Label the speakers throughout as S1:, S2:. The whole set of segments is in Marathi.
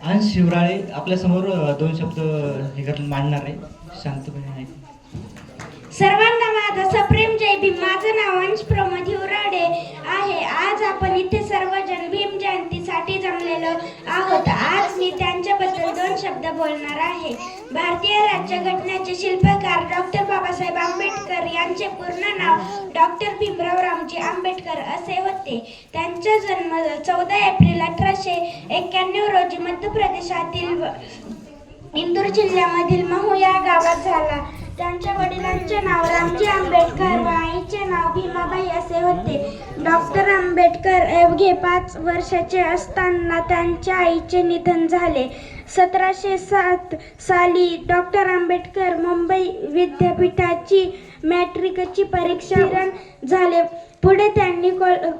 S1: अंश शिवराळे आपल्यासमोर दोन शब्द मांडणार आहे. शांतपणे ऐका.
S2: सर्वांना माझा सप्रेम जय भीम. माझं नाव अंश प्रमोद हिवराडे आहे. आज आपण इथे सर्वजण भीम जयंतीसाठी जमलेलो आहोत. आज मी त्यांच्याबद्दल दोन शब्द बोलणार आहे. भारतीय राज्यघटनेचे शिल्पकार डॉक्टर बाबासाहेब आंबेडकर यांचे पूर्ण नाव डॉक्टर भीमराव रामजी आंबेडकर असे होते. त्यांचा जन्म 14 एप्रिल 1891 रोजी मध्य प्रदेशातील इंदूर जिल्ह्यामधील महू या गावात झाला. त्यांच्या वडिलांचे नाव रामजी आंबेडकर व आईचे नाव भीमाबाई असे होते. डॉक्टर आंबेडकर अवघे 5 वर्षाचे असताना त्यांच्या आईचे निधन झाले. 1707 साली डॉक्टर आंबेडकर मुंबई विद्यापीठाची मॅट्रिकची परीक्षा झाले. पुढे त्यांनी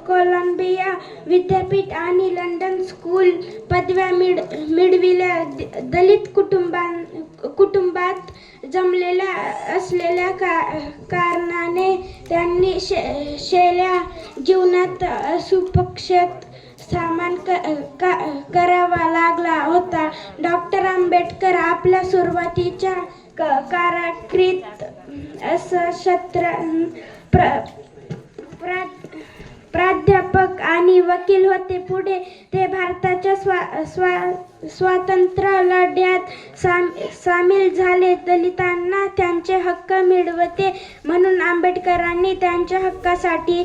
S2: कोलंबिया विद्यापीठ आणि लंडन स्कूल पदव्या मिळविल्या. दलित कुटुंबात जमलेल्या असलेल्या कारणाने त्यांनी शेल्या जीवनात सुपक्षित सामान करावा लागला होता. डॉक्टर आंबेडकर आपल्या सुरुवातीच्या कारकिर्दीत प्राध्यापक आणि वकील होते. पुढे ते भारताच्या स्वातंत्र्य लढ्यात सामील झाले. दलितांना त्यांचे हक्क मिळवते म्हणून आंबेडकरांनी त्यांच्या हक्कासाठी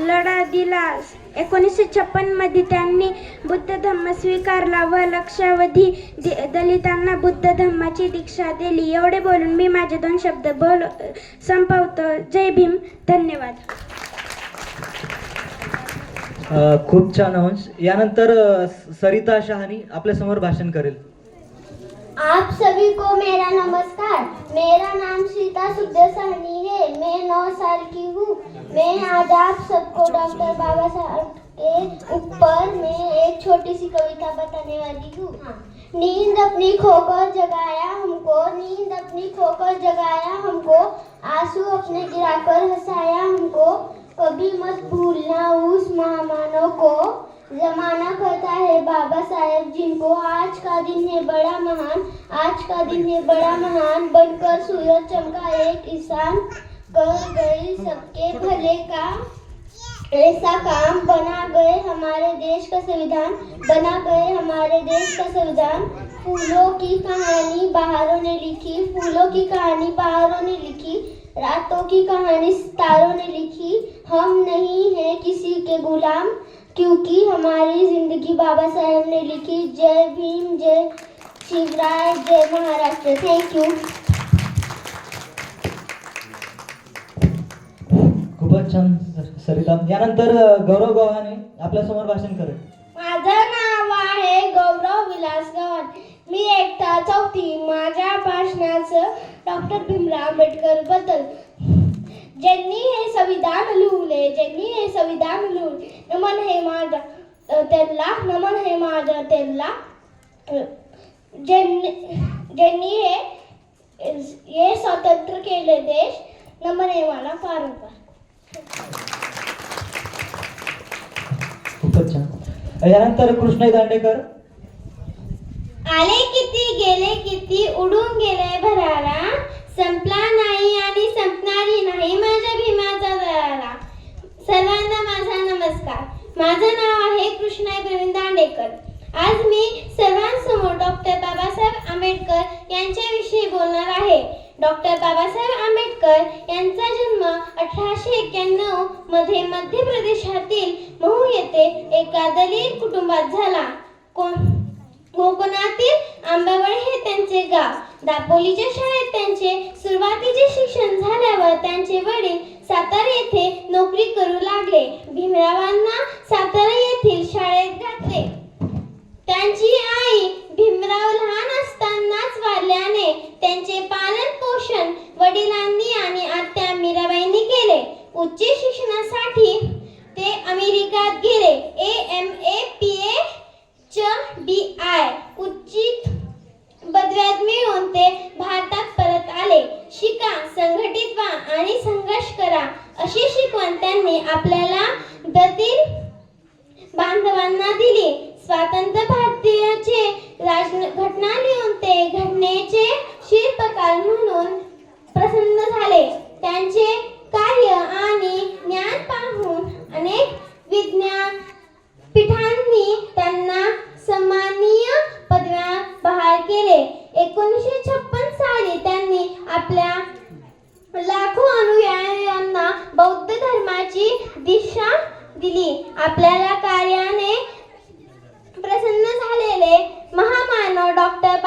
S2: लढा दिला. 1956 मध्ये त्यांनी बुद्ध धम्म स्वीकारला व लक्षावधी दलितांना बुद्ध धम्माची दीक्षा दिली. एवढे बोलून मी माझे 2 शब्द संपवतो. जय भीम. धन्यवाद.
S1: खूप छान अंश. यानंतर सरिता शहानी आपल्या समोर भाषण करेल.
S3: आप सभी को मेरा नमस्कार. मेरा नाम सीता सुखदेव साहनी है. मैं 9 साल की हूँ. मैं आज आप सबको डॉक्टर बाबा साहब के ऊपर मैं एक छोटी सी कविता बताने वाली हूँ. नींद अपनी खोकर जगाया हमको, नींद अपनी खोकर जगाया हमको, आंसू अपने गिराकर हंसाया हमको. कभी मत भूलना उस महामानव को, जमाना कहता है बाबा साहेब जिनको. आज का दिन है बड़ा महान, आज का दिन है बड़ा महान. बनकर सूरज चमका एक इंसान, कर गए सबके भले का ऐसा काम. बना गए हमारे देश का संविधान, बना गए हमारे देश का संविधान. फूलों की कहानी बहारों ने लिखी, फूलों की कहानी बहारों ने लिखी, रातों की कहानी सितारों ने लिखी. हम नहीं हैं किसी के गुलाम, क्योंकि हमारी जिंदगी बाबा साहेब ने लिखी. जय भीम, जय शिवराय, जय महाराष्ट्र. Thank you.
S1: खूपच छान सरिता. यानंतर गौरव गव्हाणे आपल्या समोर भाषण करेल.
S2: माझं नाव आहे गौरव विलास गव्हाण. मी एकटा 4थी. माझ्या भाषणाचं डॉक्टर भीमराव आंबेडकर बद्दल. ज्यांनी हे संविधान लिहिले, ज्यांनी हे संविधान लिहिले, नमन हे माझा त्यांना, नमन हे माझा त्यांना. ज्यांनी हे स्वतंत्र केले देश, नमन हे मला फार.
S1: खूपच छान. यानंतर कृष्णाई दांडेकर.
S3: आले किती गेले किती, उडून गेले भरारा, संपला नाही आणि संपणारी नाही माझ्या भीमाचा दरारा. सर्वांना माझा नमस्कार. माझं नाव आहे कृष्णाई प्रवीण दांडेकर. आज मी सर्वांसमोर डॉक्टर बाबासाहेब आंबेडकर यांच्याविषयी बोलणार आहे. डॉक्टर बाबासाहेब आंबेडकर यांचा जन्म 1891 मध्ये मध्य प्रदेशातील महू येथे एका दलित कुटुंबात झाला. कोकणातील आंबेवळे हे त्यांचे गाव. दापोलीच्या शाळेत त्यांचे सुरुवातीचे शिक्षण झाल्यावर त्यांचे वडील सातारा येथे नोकरी करू लागले. भीमरावांना सातारा येथील शाळेत घातले. त्यांची आई भीमराव लहान असतानाच वारल्याने त्यांचे पालन पोषण वडिलांनी आणि आत्या मीराबाईंनी केले. उच्च शिक्षणासाठी ते अमेरिकेत गेले. AMA PA DI उच्च पदव्या मिळवून ते भारतात परत आले. शिका, संघटित व्हा आणि संघर्ष करा अशी शिकवण त्यांनी आपल्याला दलित बांधवांना दिली. स्वातंत्र्य भारताचे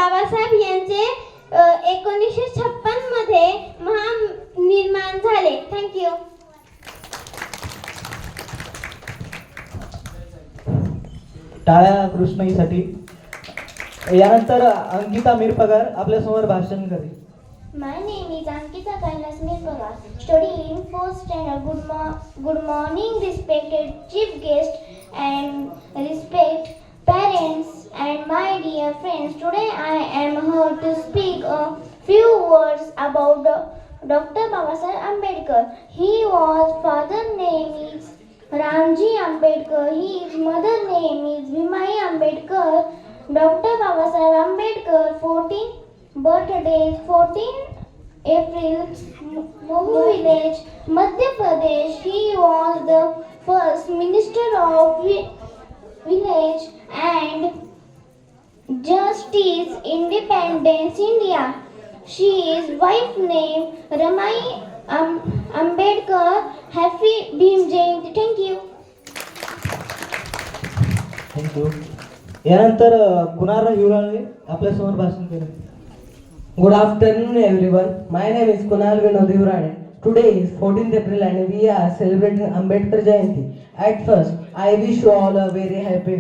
S3: बाबासाहेब यांचे 1956 मध्ये महानिर्माण झाले. थँक्यू.
S1: टाळ्या कृष्णाईसाठी. यानंतर अंकिता मिरपगार आपल्यासमोर भाषण करेल.
S3: My name is Ankita Kailas Mirpagar, studying in 4th standard. Good morning, respected chief guest and respect parents and my dear friends. Today I am here to speak a few words about Dr. Babasaheb Ambedkar. His father name is Ramji Ambedkar. His mother name is Bhimai Ambedkar. Dr. Babasaheb Ambedkar 14 birthday 14 April, Mohu village, Madhya Pradesh. He was the first minister of village and Justice Independence India. His wife named Ramai Ambedkar. Happy Bhim Jayanti. Thank you.
S1: Thank you. यानंतर कुणाल हिवराळे आपल्यासमोर भाषण करेल.
S4: Good afternoon everyone. My name is Kunal Vinod Hivrane. Today is 14th April and we are celebrating Ambedkar Jayanti. At first, I wish you all a very happy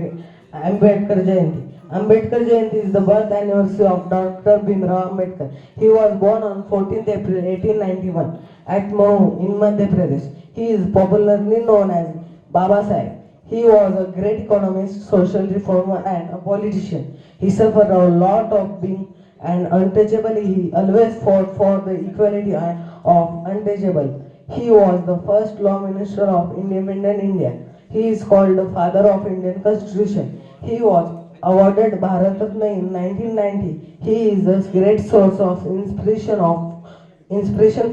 S4: Ambedkar Jayanti. Ambedkar Jayanti is the birth anniversary of Dr. Bhimrao Ambedkar. He was born on 14th April 1891 at Mahu in Madhya Pradesh. He is popularly known as Baba Saheb. He was a great economist, social reformer and a politician. He suffered a lot of being and untouchable. He always fought for the equality of untouchable. He was the first law minister of independent India. He is called the father of Indian Constitution. He was awarded Bharat Ratna in 1990. He is a great source of inspiration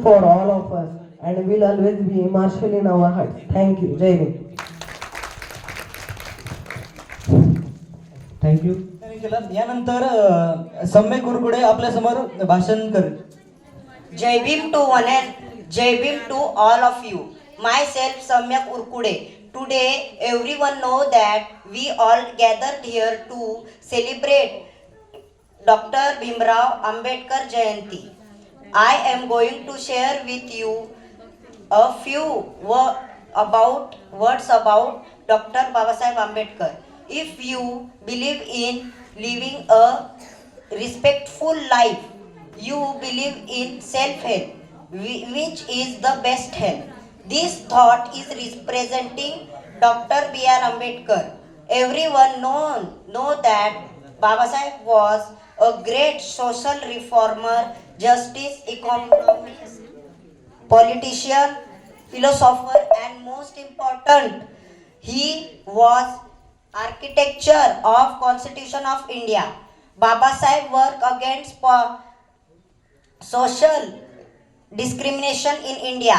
S4: for all of us and will always be immortal in our hearts. Thank you. Jai Hind.
S1: Thank you. यानंतर सम्य कुरकुडे आपल्यासमोर भाषण करेल.
S5: Jai Bhim to one and Jai Bhim to all of you. Myself Samyak Urkude. Today everyone know that we all gathered here to celebrate Dr. Bhimrao Ambedkar Jayanti. I am going to share with you a few words about Dr. Babasaheb Ambedkar. If you believe in living a respectful life, you believe in self-help, which is the best help. This thought is representing Dr. B.R. Ambedkar. Everyone know that Babasaheb was a great social reformer, justice, economist, politician, philosopher, and most important, he was architecture of Constitution of India. Babasaheb worked against social discrimination in India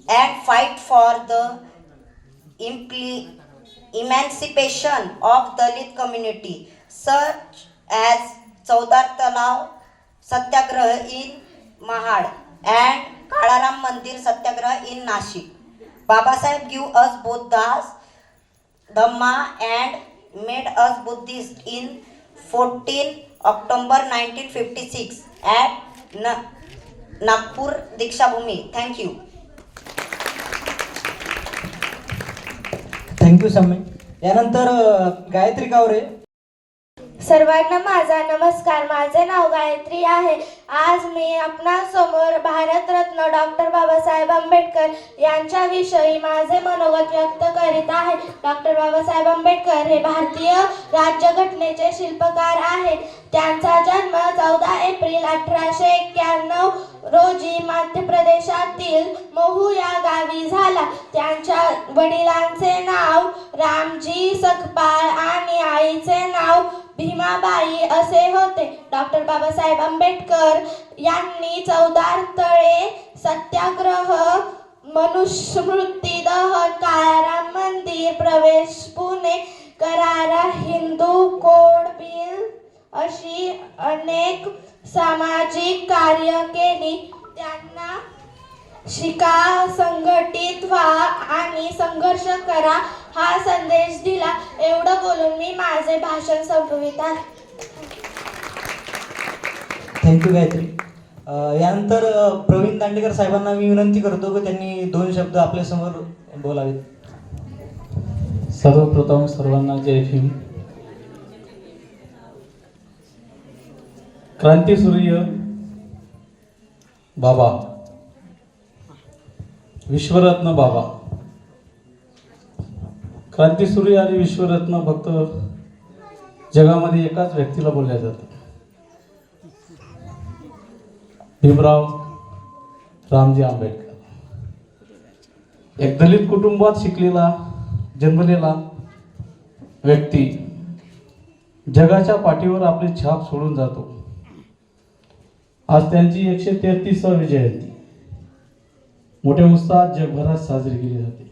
S5: and fight for the emancipation of Dalit community, such as Chaudhar Talav Satyagraha in Mahad and Kalaram Mandir Satyagraha in Nashik. Babasaheb gave us Buddha's Dhamma and made us Buddhist in 14 October 1956 at Nagpur Diksha Bhumi. Thank you.
S1: Thank you Samya. यानंतर गायत्री कावरे.
S6: सर्वांना माझा नमस्कार. माझे नाव गायत्री आहे. आज मी आपणासमोर भारतरत्न डॉक्टर बाबासाहेब आंबेडकर यांच्याविषयी माझे मनोगत व्यक्त करीत आहे. डॉक्टर बाबासाहेब आंबेडकर हे भारतीय राज्यघटनेचे शिल्पकार आहेत. त्यांचा जन्म 14 एप्रिल 1891 रोजी मध्य प्रदेशातील महू या गावी झाला. त्यांच्या वडिलांचे नाव रामजी सकपाळ आणि आईचे नाव भीमाबाई असे होते. डॉक्टर बाबासाहेब आंबेडकर यांनी चौदार तळे सत्याग्रह, मनुस्मृती दहन, काळाराम मंदिर प्रवेश, पुणे करारा, हिंदू कोड बिल अशी अनेक सामाजिक कार्य केली. त्यांना शिका, संघटित व्हा आणि संघर्ष करा हा संदेश दिला. एवढं बोलून मी माझे भाषण संपवित आहे.
S1: थँक्यू गायत्री. यानंतर प्रवीण दांडेकर साहेबांना मी विनंती करतो की त्यांनी 2 शब्द आपल्यासमोर बोलावेत.
S7: सर्वप्रथम सर्वांना जय भीम. क्रांतीसूर्य बाबा, विश्वरत्न बाबा. क्रांतीसूर्य आणि विश्वरत्न फक्त जगामध्ये एकाच व्यक्तीला बोलल्या जातं, भीमराव रामजी आंबेडकर. एक दलित कुटुंबात शिकलेला जन्मलेला व्यक्ती जगाच्या पाठीवर आपली छाप सोडून जातो. आज त्यांची 133वी जयंती मोठ्या उत्साहात जगभरात साजरी केली जाते.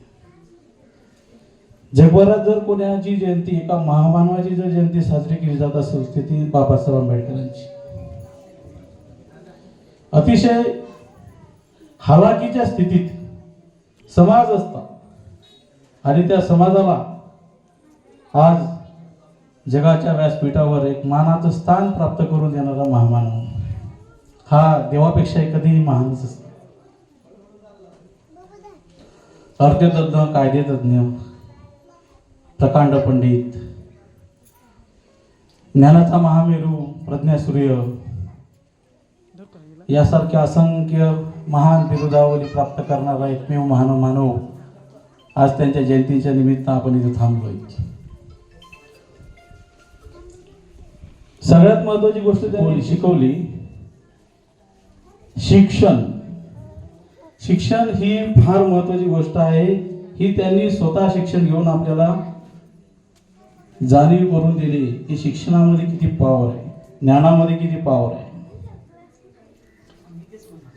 S7: जगभरात जर कोणाची जयंती, एका महामानवाची जर जयंती साजरी केली जात असेल तर ती बाबासाहेब आंबेडकरांची. अतिशय हालाकीच्या स्थितीत समाज असता आणि त्या समाजाला आज जगाच्या व्यासपीठावर एक मानाचं स्थान प्राप्त करून देणारा महामानव हा देवापेक्षाही कधीही महानच असतो. अर्थतज्ञ, कायदेतज्ञ, प्रकांड पंडित, ज्ञानाचा महामेरू, प्रज्ञासूर्य यासारख्या असंख्य महान बिरुदावली प्राप्त करणारा एकमेव मानव आज त्यांच्या जयंतीच्या निमित्त आपण इथे थांबलोय. सगळ्यात महत्वाची गोष्ट त्यांनी शिकवली, शिक्षण ही फार महत्वाची गोष्ट आहे. ही त्यांनी स्वतः शिक्षण घेऊन आपल्याला जाणीव करून दिली की शिक्षणामध्ये किती पॉवर आहे, ज्ञानामध्ये किती पॉवर आहे.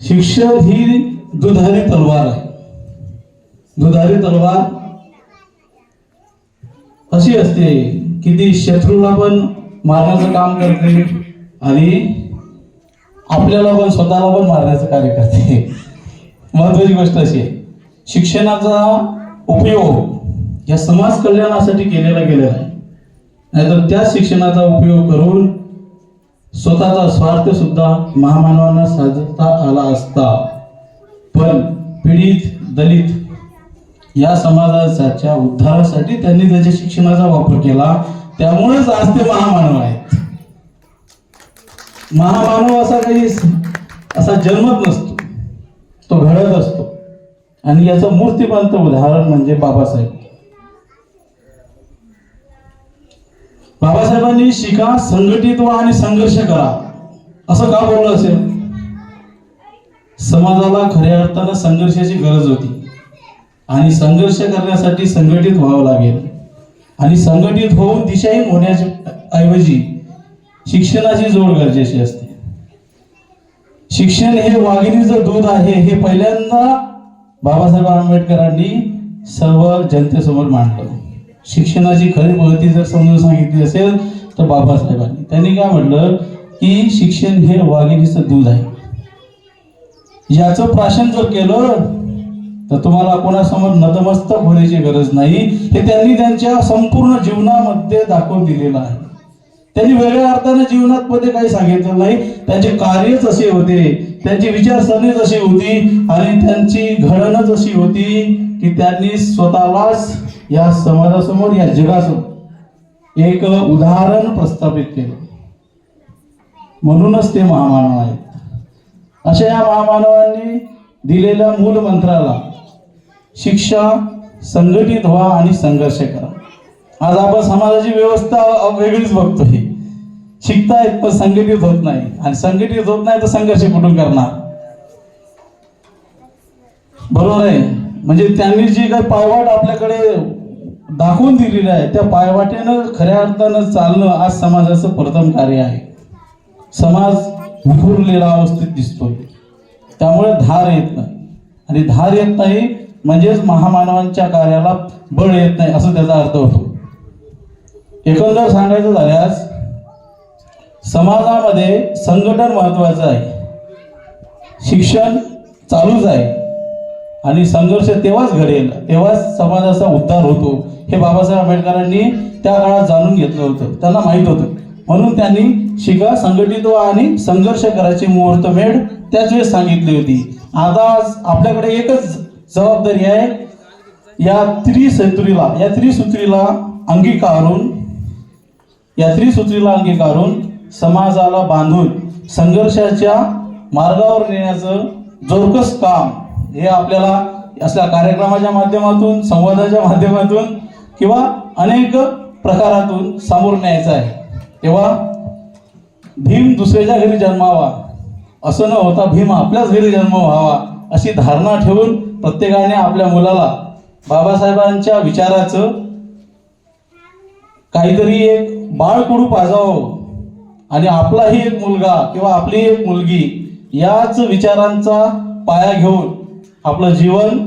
S7: शिक्षण ही दुधारी तलवार आहे. दुधारी तलवार अशी असते की ती शत्रूला पण मारण्याचं काम करते आणि आपल्याला पण स्वतःला पण मारण्याचं कार्य करते. महत्वाची गोष्ट अशी आहे, शिक्षणाचा उपयोग या समाज कल्याणासाठी केलेला गेलेला आहे. नाहीतर त्याच शिक्षणाचा उपयोग करून स्वतःचा स्वार्थ सुद्धा महामानवांना साधता आला असता. पण पीडित, दलित या समाजाच्या उद्धारासाठी त्यांनी त्याच्या शिक्षणाचा वापर केला. त्यामुळेच आज ते महामानव आहेत. महामानव असा जन्मत नसतो, तो घडत असतो. आणि याचं मूर्तिमंत उदाहरण म्हणजे बाबासाहेब. बाबासाहेबांनी शिका, संघटित व्हा आणि संघर्ष करा असं का बोललं असेल? समाजाला खऱ्या अर्थानं संघर्षाची गरज होती आणि संघर्ष करण्यासाठी संघटित व्हावं लागेल. आणि संघटित होऊन दिशाहीन होण्याच्या ऐवजी शिक्षणाची जोड गरजेची असते. शिक्षण हे वाघिणीचं दूध आहे हे पहिल्यांदा बाबासाहेब आंबेडकरांनी सर्व जनतेसमोर मांडलं. शिक्षणाची खरी महती जर समजून सांगितली असेल तर बाबासाहेबांनी त्यांनी काय म्हटलं की शिक्षण हे वाघिणीचं दूध आहे. याचं प्राशन जर केलं तर तुम्हाला कोणासमोर नतमस्तक होण्याची गरज नाही. हे त्यांनी त्यांच्या संपूर्ण जीवनामध्ये दाखवून दिलेलं आहे. त्यांनी वेगळ्या अर्थाने जीवनात मध्ये काही सांगितलं नाही. त्यांचे कार्यच असे होते, त्यांची विचारसरणीच अशी होती आणि त्यांची घडणच अशी होती की त्यांनी स्वतःलाच या समाजासमोर, या जगासमोर एक उदाहरण प्रस्थापित केलं. म्हणूनच ते महामानव आहेत. अशा या महामानवांनी दिलेल्या मूल मंत्राला शिक्षा, संघटित व्हा आणि संघर्ष करा. आज आपण समाजाची व्यवस्था वेगळीच बघतोय. शिकतायत पण संघटित होत नाही, आणि संघटित होत नाही तर संघर्ष कुठून करणार? बरोबर आहे. म्हणजे त्यांनी जी काही पायवाट आपल्याकडे दाखवून दिलेली आहे त्या पायवाटेनं खऱ्या अर्थानं चालणं आज समाजाचं प्रथम कार्य आहे. समाज विखुरलेला अवस्थेत दिसतोय, त्यामुळे धार येत नाही. आणि धार येत नाही म्हणजेच महामानवांच्या कार्याला बळ येत नाही असं त्याचा अर्थ होतो. एकंदर सांगायचं झाल्यास समाजामध्ये संघटन महत्वाचं आहे, शिक्षण चालूच आहे आणि संघर्ष तेव्हाच घडेल, तेव्हाच समाजाचा उद्धार होतो. हे बाबासाहेब आंबेडकरांनी त्या काळात जाणून घेतलं होतं. त्यांना माहित होतं म्हणून त्यांनी शिका, संघटित व्हा आणि संघर्ष करायची मुहूर्तमेढ त्याच वेळेस सांगितली होती. आता आज आपल्याकडे एकच जबाबदारी आहे, या त्रिसूत्रीला अंगीकारून समाजाला बांधून संघर्षाच्या मार्गावर नेण्याचं जोरकस काम हे आपल्याला असल्या कार्यक्रमाच्या माध्यमातून, संवादाच्या माध्यमातून किंवा अनेक प्रकारातून समोर न्यायचं आहे. तेव्हा भीम दुसऱ्याच्या घरी जन्मावा असं न होता भीम आपल्याच घरी जन्म व्हावा अशी धारणा ठेवून प्रत्येकाने आपल्या मुलाला बाबासाहेबांच्या विचाराचं काहीतरी एक बाळकडू पाजावं आणि आपलाही एक मुलगा किंवा आपली एक मुलगी याच विचारांचा पाया घेऊन आपलं जीवन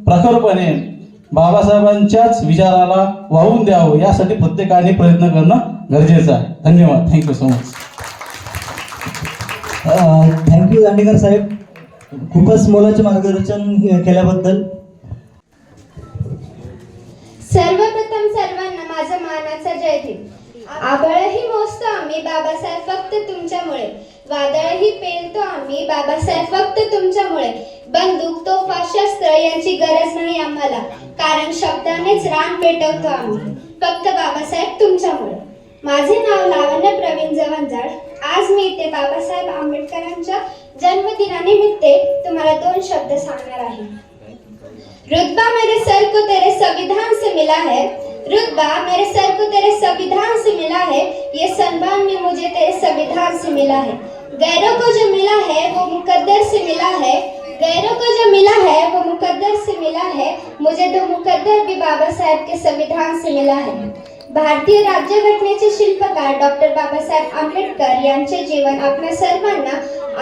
S7: प्रखरपणे बाबासाहेबांच्याच विचाराला वाहून द्यावं यासाठी प्रत्येकाने प्रयत्न करणं गरजेचं आहे. धन्यवाद. Thank you so much.
S1: Thank you Dandekar saheb, खूपच मोलाचे मार्गदर्शन केल्याबद्दल.
S3: सर्वप्रथम सर्वांना माझा मानाचा जय भीम. आबळही मोजतो आम्ही बाबासाहेब फक्त तुमच्यामुळे, वादळही पेलतो आम्ही बाबासाहेब फक्त तुमच्यामुळे. बंदूक, तोफा, शस्त्र यांची गरज नाही आम्हाला, कारण शब्दानेच रान पेटवतो आम्ही फक्त बाबासाहेब तुमच्यामुळे. माझे नाव लावण्य प्रवीण जवंजाळ. आज मी इथे बाबासाहेब आंबेडकरांच्या जन्मदिनानिमित्त तुम्हाला 2 शब्द सांगणार आहे. रुतबा मेरे सर को तेरे संविधान से मिला है, रुतबा मेरे सर को तेरे संविधान से मिला है, ये सम्मान भी मुझे तेरे संविधान से मिला है. गैरों को जो मिला है वो मुकद्दर से मिला है, गैरों को जो मिला है वो मुकद्दर से मिला है, मुझे तो मुकद्दर भी बाबा साहेब के संविधान से मिला है. भारतीय राज्यघटनेचे शिल्पकार डॉक्टर बाबासाहेब आंबेडकर यांचे जीवन आपल्या सर्वांना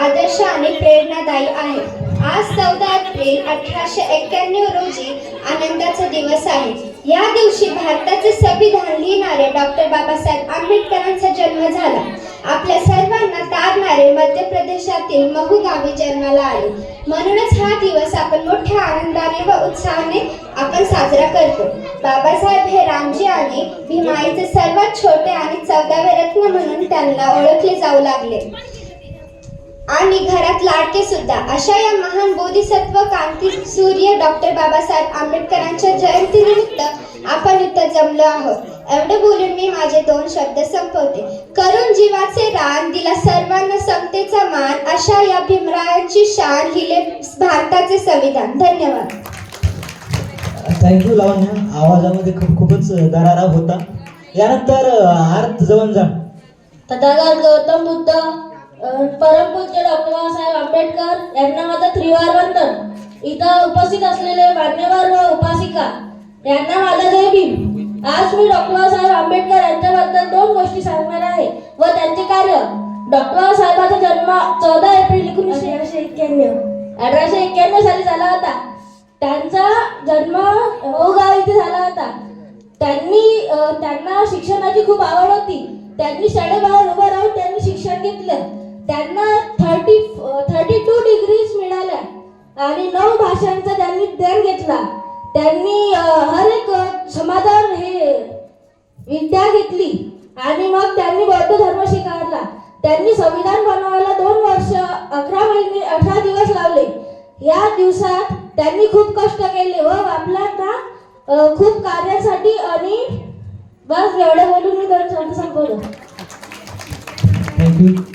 S3: आदर्श आणि प्रेरणादायी आहे. आज 14 एप्रिल 1891 रोजी आनंदाचा दिवस आहे. या दिवशी भारताचे संविधान लिहिणारे डॉक्टर बाबासाहेब आंबेडकरांचा जन्म झाला. आपल्या सर्वांना तारणारे मध्य प्रदेशातील महू गावी जन्माला आले. म्हणूनच हा दिवस आपण मोठ्या आनंदाने व उत्साहाने आपण साजरा करतो. बाबासाहेब हे रामजी आणि भीमाईचे सर्वात छोटे आणि 14वे रत्न म्हणून त्यांना ओळखले जाऊ लागले आणि घरात लाडके सुद्धा. अशा या महान बोधिसत्व कांती सूर्य डॉक्टर बाबासाहेब आंबेडकरांच्या जयंतीनिमित्त आपण इथं जमलो आहोत. एवढं बोलून मी माझे 2 शब्द संपवते. करून जीवाचे रान, दिला सर्वांना समतेचा मान, अशा या भीमरायांची शान, हिले भारताचे संविधान. धन्यवाद.
S1: थँक्यू लावण्या, आवाजामध्ये खूपच दरारा होता. यानंतर आर्थ जवंजाळ.
S6: तथागत गौतम बुद्ध, परमपूज्य डॉक्टर बाबासाहेब आंबेडकर यांना माझं त्रिवार वंदन. इथं उपस्थित असलेले मान्यवर व उपासिका यांना माझा जय भीम. आज मी डॉक्टर बाबासाहेब आंबेडकर यांच्याबद्दल 2 गोष्टी सांगणार आहे व त्यांचे कार्य. डॉक्टर बाबासाहेबांचा जन्म 14 एप्रिल 1891 साली झाला होता. त्यांचा जन्म गाव इथे झाला होता. त्यांना शिक्षणाची खूप आवड होती. त्यांनी शाळेबाहेर उभं राहून त्यांनी शिक्षण घेतलं. त्यांना 32 डिग्रीज मिळाल्या आणि 9 भाषांचा त्यांनी ज्ञान घेतला. त्यांनी हर एक समाजावर हे विद्या घेतली आणि मग त्यांनी बौद्ध धर्म स्वीकारला. त्यांनी संविधान बनवायला 2 वर्ष 11 महिने 18 दिवस लावले. या दिवसात त्यांनी खूप कष्ट केले व आपल्याला खूप कार्यासाठी आणि बस एवढं बोलून मी 2 शब्द संपवलं.
S1: थँक्यू.